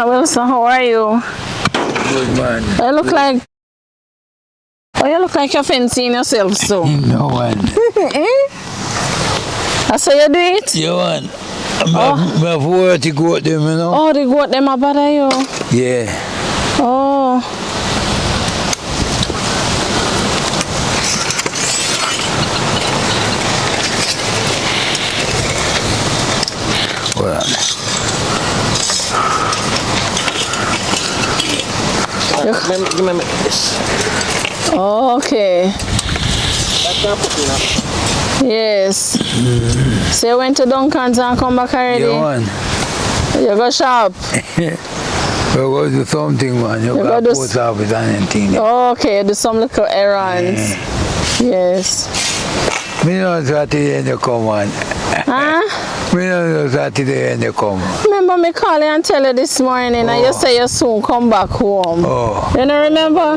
Mr. Wilson, how are you? Good man. You look like you're fancying yourself, so. No one. I saw you do it? You want? I'm afraid to go them, you know? Oh, the goat them are bother you? Yeah. Oh. Well. Give me this. Oh, okay. Yes. So you went to Duncan's and come back already? You want? You go shop? You go do something, man. You go to post office and anything. Oh, okay, do some little errands. Yes. Me know Saturday you come on. Huh? Me know Saturday you come. Remember me calling and tell you this morning and you say you soon come back home. Oh. You don't remember?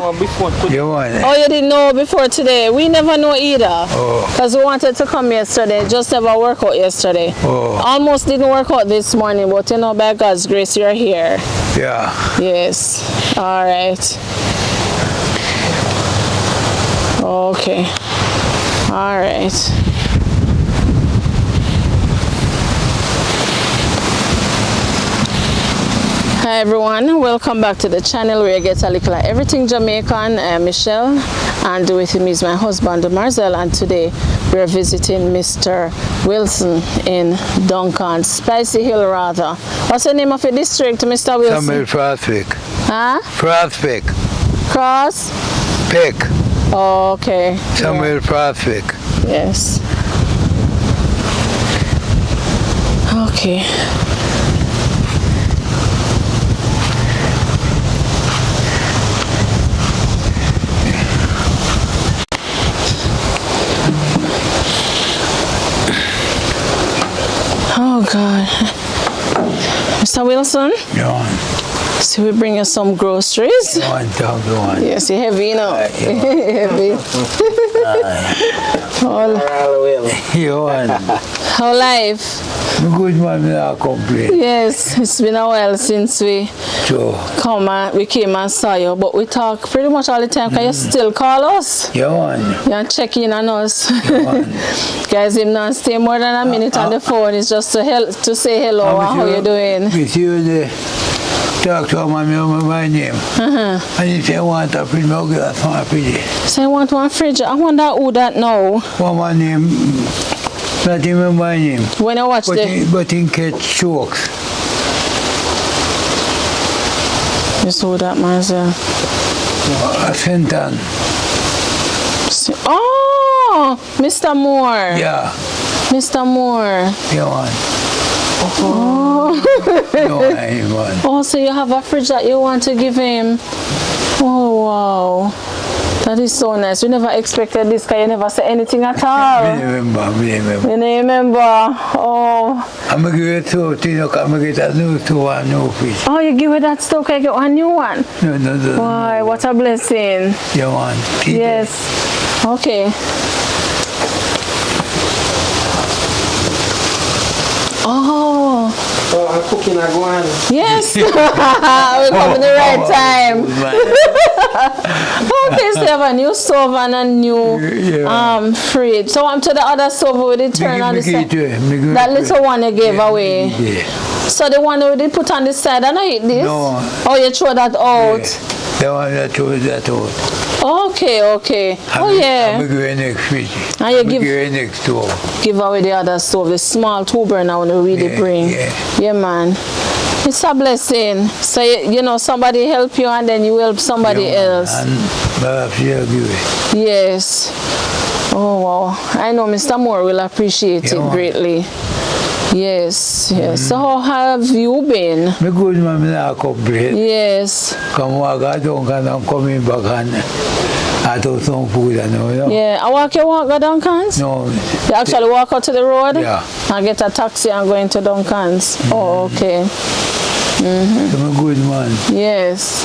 You want? Oh, you didn't know before today? We never know either. Oh. Because we wanted to come yesterday, just never work out yesterday. Oh. Almost didn't work out this morning, but you know, by God's grace, you're here. Yeah. Yes. All right. Okay. All right. Hi everyone, welcome back to the channel where you get a little of everything Jamaican. I'm Michelle and with me is my husband Marcel, and today we're visiting Mr. Wilson in Duncan, Spicy Hill rather. What's the name of your district, Mr. Wilson? Samuel Prospect. Huh? Prospect. Cross? Peck. Oh, okay. Samuel Prospect. Yes. Okay. Oh God. Mr. Wilson? Yeah. So we bring you some groceries. You want to talk to one? Yes, you're heavy, you know. Heavy. You want? How life? Good man, I complain. Yes, it's been a while since we we came and saw you, but we talk pretty much all the time. Can you still call us? You want? You're checking on us. You Guys, him not stay more than a minute on the phone. It's just to say hello and how you doing. With you there. Talk to my name. And if you want a fridge, I'll get a fridge. So I want one fridge. I wonder who that know. What my name? Not even my name. When I watch but in catch chokes. You saw that, Marcel? A Fenton. Oh, Mr. Moore. Yeah. Mr. Moore. You want? Oh. No, I want. Oh, so you have a fridge that you want to give him? Oh, wow. That is so nice. We never expected this because you never said anything at all. I remember. You remember? Oh. I'm going to give it to you. I'm going to get a new fridge. Oh, you give it that stuff, I get one new one? No. Why, what a blessing. You want? Yes. Okay. Oh. Oh, I'm cooking a guan. Yes. We come in the right time. Okay, so you have a new stove and a new fridge. So I'm to the other stove with the turn on the side. That little one you gave away. Yeah. So the one you did put on the side, I know eat this? No. Oh, you throw that out? Yeah. The one that throw that out. Okay. Yeah. I'm going next fridge. And you give next stove. Give away the other stove, the small two burner when you really bring. Yeah, man. It's a blessing. So, you know, somebody help you and then you help somebody else. And yes. Oh, wow. I know Mr. Moore will appreciate it greatly. Yes. So how have you been? Me good, man. I complain. Yes. Come walk down and I'm coming back and I do some food and all, you know. Yeah. I walk go Duncan's? No. You actually walk out to the road? Yeah. And get a taxi and go into Duncan's? Oh, okay. I'm a good man. Yes.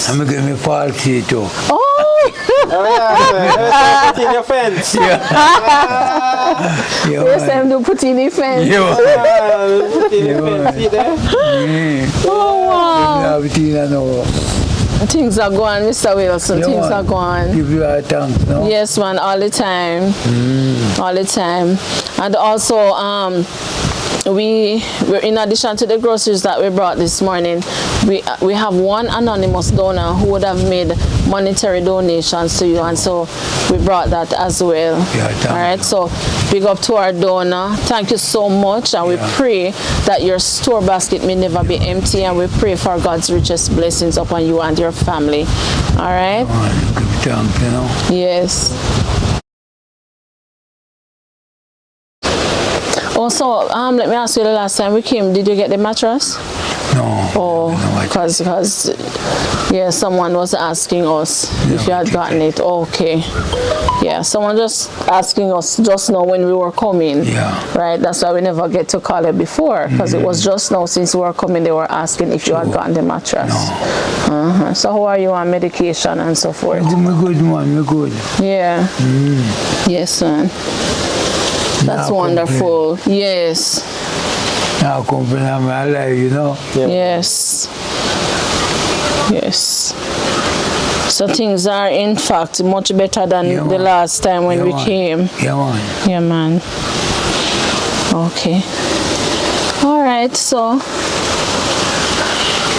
I'm going to give me party too. Oh! yeah. Put in your fence. Yeah, Yes, man. I'm do put in the fence. Yeah. Put in your fence. See there? Yeah. Oh, wow. Everything I know. Things are going, Mr. Wilson. Yeah, Things man. are going. Give you a thanks, no? Yes, man, all the time. All the time. And also, we're in addition to the groceries that we brought this morning, we have one anonymous donor who would have made monetary donations to you, and so we brought that as well. Yeah, thank all right, so big up to our donor. Thank you so much, and we pray that your store basket may never be empty, and we pray for God's richest blessings upon you and your family. All right? Give thanks, you know? Yes. Also, let me ask you, the last time we came, did you get the mattress? No. Oh, no, because yeah, someone was asking us if you had gotten it. Okay. Yeah, someone just asking us just now when we were coming. Yeah. Right, that's why we never get to call it before, because it was just now since we were coming they were asking if you had gotten the mattress. No. So how are you on medication and so forth? I'm good, man. I'm good. Yeah. Yes, man. That's wonderful. Yes. Now complain, I'm alive, you know? Yeah. Yes. Yes. So things are in fact much better than Yeah, the man. last time when Yeah, we man. came. Yeah, man. Yeah, man. Okay. All right. So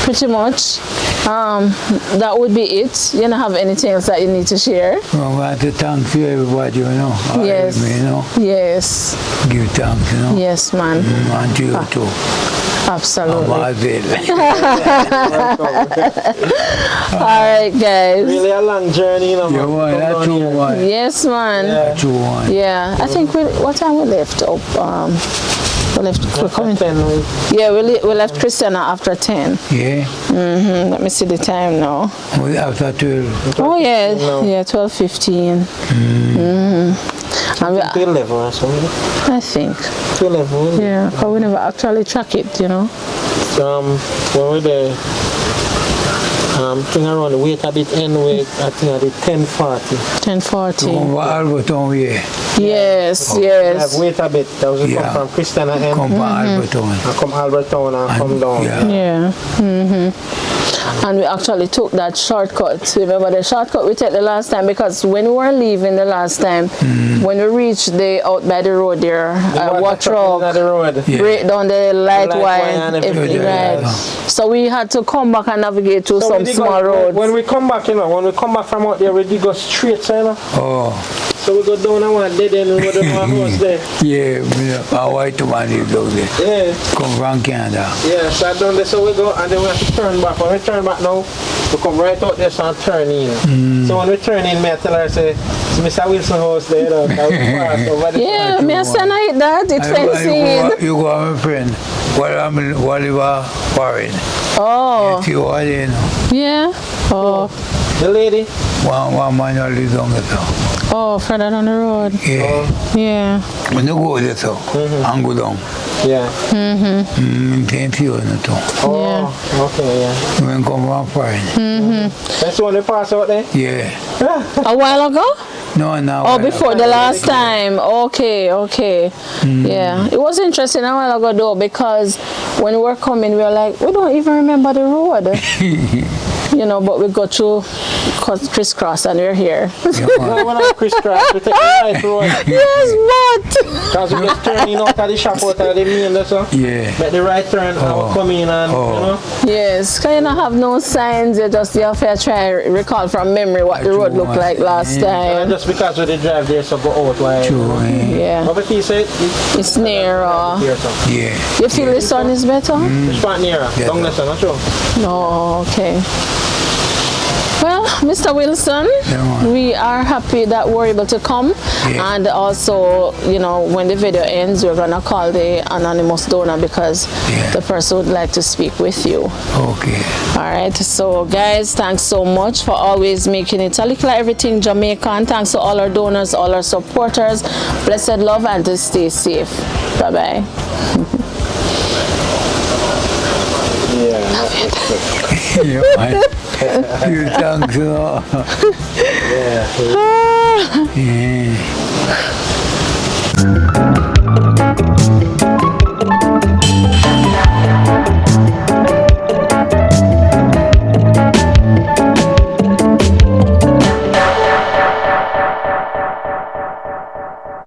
pretty much that would be it. You don't have anything else that you need to share? I want to thank you, everybody, you know? All Yes. me, you know? Yes. Give thanks, you know? Yes, man. And to you too. Absolutely. I'm available. All right, guys. Really a long journey, you know. Yeah, man. Come That's down true, here. man. Yes, man. That's true, man. Yeah, I think what time we left? We left. We're coming. 10 minutes. Yeah, we left Christiana after 10. Yeah? Let me see the time now. After 12. Oh yeah, No. yeah, 12:15. And we, To 11 or something. I think. To 11. Yeah, because we never actually track it, you know. When we're there, thing around the wait a bit anyway, I think I did 10:40. 10:40. Over Alberton, yeah. Yes, I've yes. wait a bit. That was Yeah. come from Christiana and Come from Alberton. I come Albertown and come down. Yeah. Yeah. And we actually took that shortcut. Remember the shortcut we took the last time, because when we were leaving the last time, when we reached out by the road there, what truck the road. Yeah. break down the light wire, and everything. right? Yeah. So we had to come back and navigate through So some we did small go, roads. when we come back, when we come back from out there, we did go straight, so, Oh, So we go down and one dead end and we go down our house there. yeah. My white man lives down there. Yeah. Come from Canada. Yeah, so down there, so we go and then we have to turn back. When we turn back now, we come right out there and turn in. So when we turn in, me I tell her, say, it's Mr. Wilson house there, that was fast over the Yeah, me and son I that it fencing. You go with my friend. Oliver Warren. Oh, If you are there, you know. yeah. Oh, The lady? One man who lives on the top. oh, further down the road. Yeah. Yeah. When you go there, so, and go down. Yeah. Thank you, no too. Oh, okay, yeah. When come from foreign. That's the one they pass out there? Yeah. A while ago? No, no. Oh, before the last time. Okay, okay. Yeah. It was interesting a while ago though, because when we were coming, we were like, we don't even remember the road. You know, but we go through crisscross and we're here. No, we're not crisscross, we take the right road. Yes, but Because we just turn in out of the shop, out of the main, that's all. Yeah. Make the right turn and we come in and, you know. yes, can you not have no signs? You just have to try and recall from memory what the road looked like last And time. just because we did drive there, so go out while. True, eh? Yeah, But if he said, it's nearer. here, so. Yeah. You feel the sun is better? Which part nearer? Yeah. Down there, so, not sure. No, okay. Well, Mr. Wilson, Yeah. we are happy that we're able to come. Yeah. And also, you know, when the video ends, we're going to call the anonymous donor because Yeah. the person would like to speak with you. Okay. All right. So, guys, thanks so much for always making it a Likkle Everyting Jamaican. Thanks to all our donors, all our supporters. Blessed love and to stay safe. Bye-bye. Yeah. Yeah, man. You thanks a lot. Yeah. Yeah.